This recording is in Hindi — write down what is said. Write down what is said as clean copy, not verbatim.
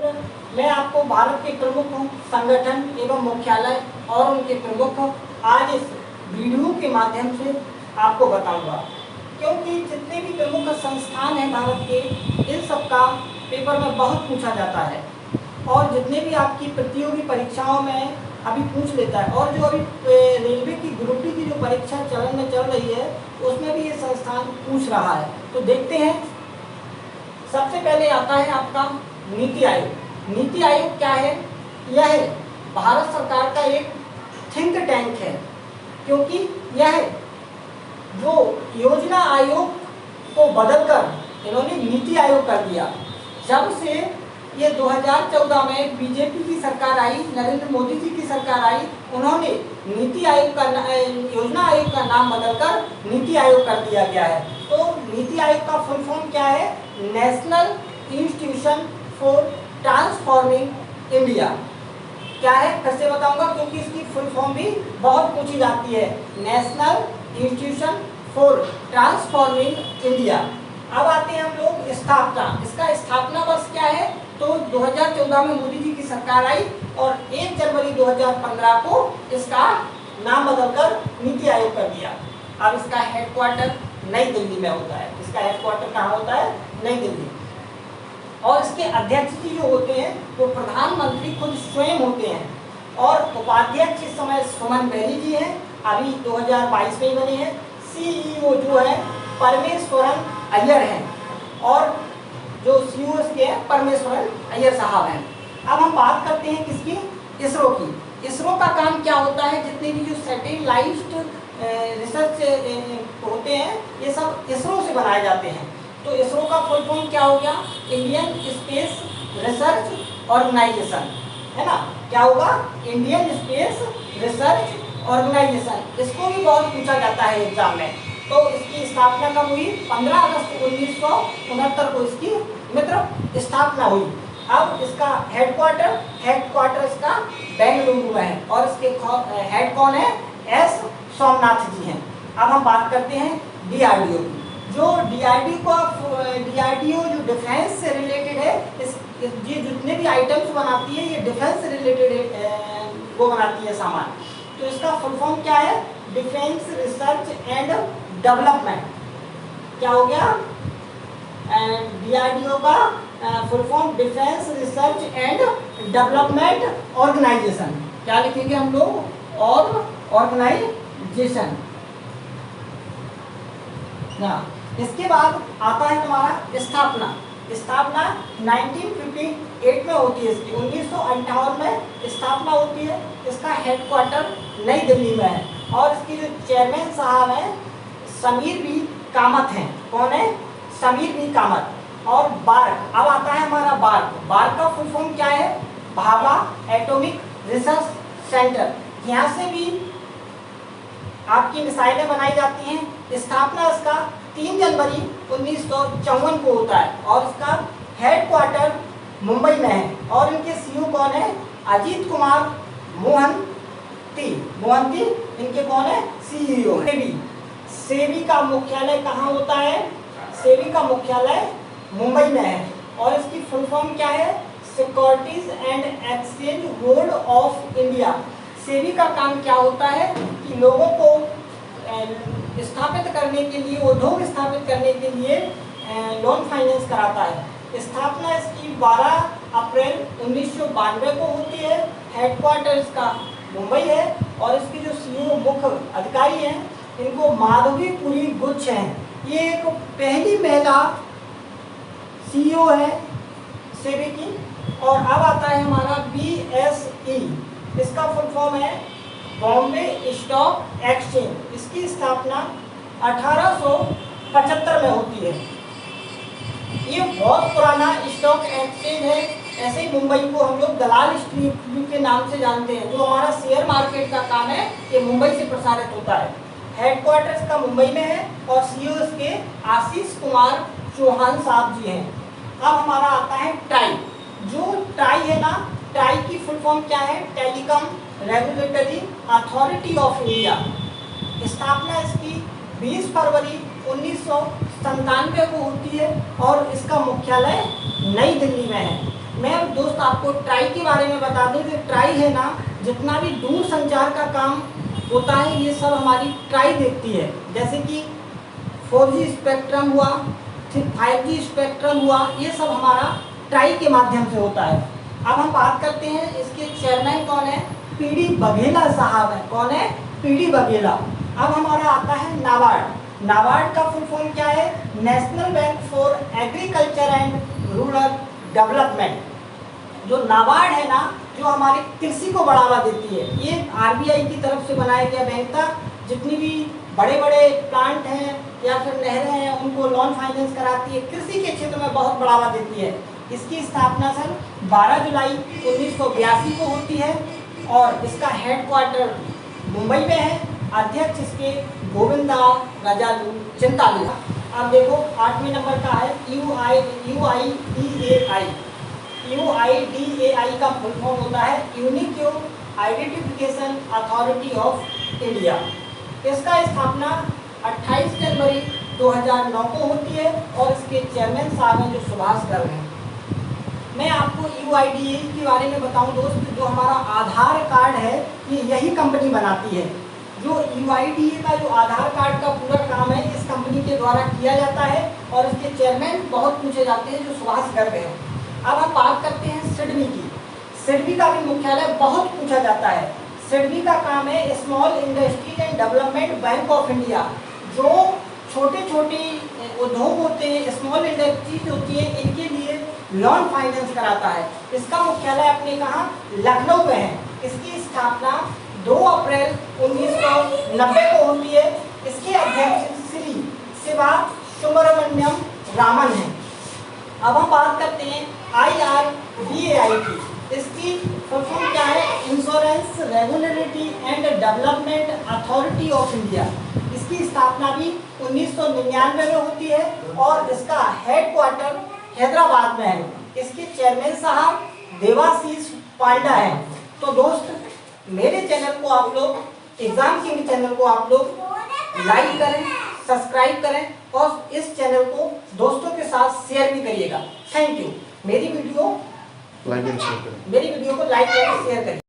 मैं आपको भारत के प्रमुख संगठन एवं मुख्यालय और उनके प्रमुख आज इस वीडियो के माध्यम से आपको बताऊंगा, क्योंकि जितने भी प्रमुख संस्थान हैं भारत के, इन सब का पेपर में बहुत पूछा जाता है और जितने भी आपकी प्रतियोगी परीक्षाओं में अभी पूछ लेता है। और जो अभी रेलवे की ग्रुप डी की जो परीक्षा चलन में चल रही है, उसमें भी ये संस्थान पूछ रहा है। तो देखते हैं। सबसे पहले आता है आपका नीति आयोग। नीति आयोग क्या है? यह भारत सरकार का एक थिंक टैंक है, क्योंकि यह जो योजना आयोग को बदलकर इन्होंने नीति आयोग कर दिया। जब से ये 2014 में बीजेपी की सरकार आई, नरेंद्र मोदी जी की सरकार आई, उन्होंने नीति आयोग का योजना आयोग का नाम बदलकर नीति आयोग कर दिया गया है। तो नीति आयोग का फुल फॉर्म क्या है? National institution for transforming India. क्या है? फिर से बताऊंगा, क्योंकि इसकी फुल फॉर्म भी बहुत पूछी जाती है। National institution for transforming India. अब आते हैं हम लोग स्थापना। इसका स्थापना वर्ष क्या है? तो 2014 में मोदी जी की सरकार आई और 1 जनवरी 2015 को इसका नाम बदलकर नीति आयोग कर दिया। अब इसका हेडक्वार्टर नई दिल्ली में होता है। इसका हेडक्वार्टर कहाँ होता है? नई दिल्ली। और इसके अध्यक्ष जी जो होते हैं वो प्रधानमंत्री खुद स्वयं होते हैं और उपाध्यक्ष इस समय सुमन बहरी जी हैं, अभी 2022 में ही बने हैं। सीईओ जो है परमेश्वरन अय्यर हैं और जो सीईओ के परमेश्वरन अय्यर साहब हैं। अब हम बात करते हैं किसकी? इसरो की। इसरो का काम क्या होता है? जितने भी जो सैटेलाइट रिसर्च होते हैं, ये सब इसरो से बनाए जाते हैं। तो इसरो का फुल फॉर्म क्या हो गया? इंडियन स्पेस रिसर्च ऑर्गेनाइजेशन, है ना? क्या होगा? Indian space research organisation. इसको भी बहुत पूछा जाता है एग्जाम में। तो इसकी स्थापना कब हुई? 15 अगस्त 1969 को इसकी मित्र स्थापना हुई। अब इसका हेडक्वार्टर इसका बेंगलुरु में है और इसके हेड कौन है? एस सोमनाथ जी हैं। अब हम बात करते हैं डीआरडीओ की। जो डीआरडीओ जो डिफेंस से रिलेटेड है, ये जितने भी आइटम्स बनाती है, ये डिफेंस से रिलेटेड वो बनाती है सामान। तो इसका फुल फॉर्म क्या है? Defence research and development. क्या हो गया? डीआरडीओ का full form defence research and development organisation. क्या लिखेंगे हम लोग? और ऑर्गेनाइजेशन। इसके बाद आता है हमारा स्थापना। स्थापना 1958 में होती है इसकी। 1958 में स्थापना होती है। इसका हेडक्वार्टर नई दिल्ली में है और इसकी जो चेयरमैन साहब हैं समीर बी कामत हैं। कौन है? समीर बी कामत। और बार्क। अब आता है हमारा बार्क। बार्क का फुल फॉर्म क्या है? Bhabha atomic research centre. यहाँ से भी आपकी मिसाइलें बनाई जाती हैं। स्थापना इसका 3 जनवरी 1954 को होता है और इसका हेडक्वार्टर मुंबई में है। और इनके सीईओ कौन है? अजीत कुमार मोहंती। इनके कौन है? सीईओ है। सेबी का मुख्यालय कहाँ होता है? सेबी का मुख्यालय मुंबई में है और इसकी फुल फॉर्म क्या है? Securities and exchange board of India. SEBI का काम क्या होता है कि लोगों को स्थापित करने के लिए, उद्योग स्थापित करने के लिए लोन फाइनेंस कराता है। स्थापना इसकी 12 अप्रैल 1992 को होती है। हेडक्वार्टर इसका मुंबई है और इसकी जो सीईओ मुख्य अधिकारी हैं, इनको माधवी पुरी गुच्छ हैं। ये एक पहली महिला सीईओ है सेबी की। और अब आता है हमारा BSE। इसका फुल फॉर्म है बॉम्बे स्टॉक एक्सचेंज। इसकी स्थापना 1875 में होती है। ये बहुत पुराना स्टॉक एक्सचेंज है। ऐसे ही मुंबई को हम लोग दलाल स्ट्रीट के नाम से जानते हैं। जो हमारा शेयर मार्केट का काम है, ये मुंबई से प्रसारित होता है। हेडक्वार्टर्स का मुंबई में है और सीईओ इसके आशीष कुमार चौहान साहब जी हैं। अब हमारा आता है टाई। जो टाई है ना, टाई की फुल फॉर्म क्या है? Telecom regulatory authority of India. स्थापना इसकी 20 फरवरी 1997 को होती है और इसका मुख्यालय नई दिल्ली में है। मैं दोस्त आपको ट्राई के बारे में बता दूं कि ट्राई है ना, जितना भी दूर संचार का काम होता है ये सब हमारी ट्राई देखती है। जैसे कि 4G स्पेक्ट्रम हुआ, फिर 5G स्पेक्ट्रम हुआ, ये सब हमारा ट्राई के माध्यम से होता है। अब हम बात करते हैं इसके चेयरमैन कौन है, पीडी बघेला साहब है। कौन है? पीडी बघेला। अब हमारा आता है नाबार्ड। नाबार्ड का फुल फॉर्म क्या है? National bank for agriculture and rural development. जो नाबार्ड है ना, जो हमारी कृषि को बढ़ावा देती है, ये आरबीआई की तरफ से बनाया गया बैंक था। जितनी भी बड़े बड़े प्लांट हैं या फिर नहरें हैं उनको लोन फाइनेंस कराती है, कृषि के क्षेत्र में बहुत बढ़ावा देती है। इसकी स्थापना सन 12 जुलाई 1982 को होती है और इसका हेडक्वार्टर मुंबई में है। अध्यक्ष इसके गोविंदा राजालू चिंतालू। अब देखो 8वें नंबर का है UIDAI। UIDAI का फुल फॉर्म होता है unique identification authority of India. इसका स्थापना 28 जनवरी 2009 को होती है और इसके चेयरमैन साहब हैं जो सुभाष गर्ग हैं। मैं आपको UIDAI के बारे में बताऊं दोस्त, जो हमारा आधार कार्ड है ये यही कंपनी बनाती है। जो UIDAI का जो आधार कार्ड का पूरा काम है इस कंपनी के द्वारा किया जाता है और इसके चेयरमैन बहुत पूछे जाते हैं जो सुभाष गर्ग हैं। अब हम बात करते हैं सिडबी की। सिडबी का भी मुख्यालय बहुत पूछा जाता है। सिडबी का काम है small industries and development bank of India. जो छोटे छोटे उद्योग होते हैं, स्मॉल इंडस्ट्रीज होती है, इनके लिए लोन फाइनेंस कराता है। इसका मुख्यालय अपने कहाँ? लखनऊ में है। इसकी स्थापना 2 अप्रैल 1990 को होती है। इसके अध्यक्ष श्री शिवा सुब्रमण्यम रामन हैं। अब हम बात करते हैं IRDAI की। इसकी फुल फॉर्म क्या है? Insurance regulatory and development authority of India. इसकी स्थापना भी 1999 में होती है और इसका हेडक्वार्टर हैदराबाद में है। इसके चेयरमैन साहब देवाशीष पांडा हैं। तो दोस्त मेरे चैनल को आप लोग, एग्जाम किंग चैनल को आप लोग लाइक करें, सब्सक्राइब करें और इस चैनल को दोस्तों के साथ शेयर भी करिएगा। Thank you. मेरी वीडियो को लाइक एंड शेयर करें।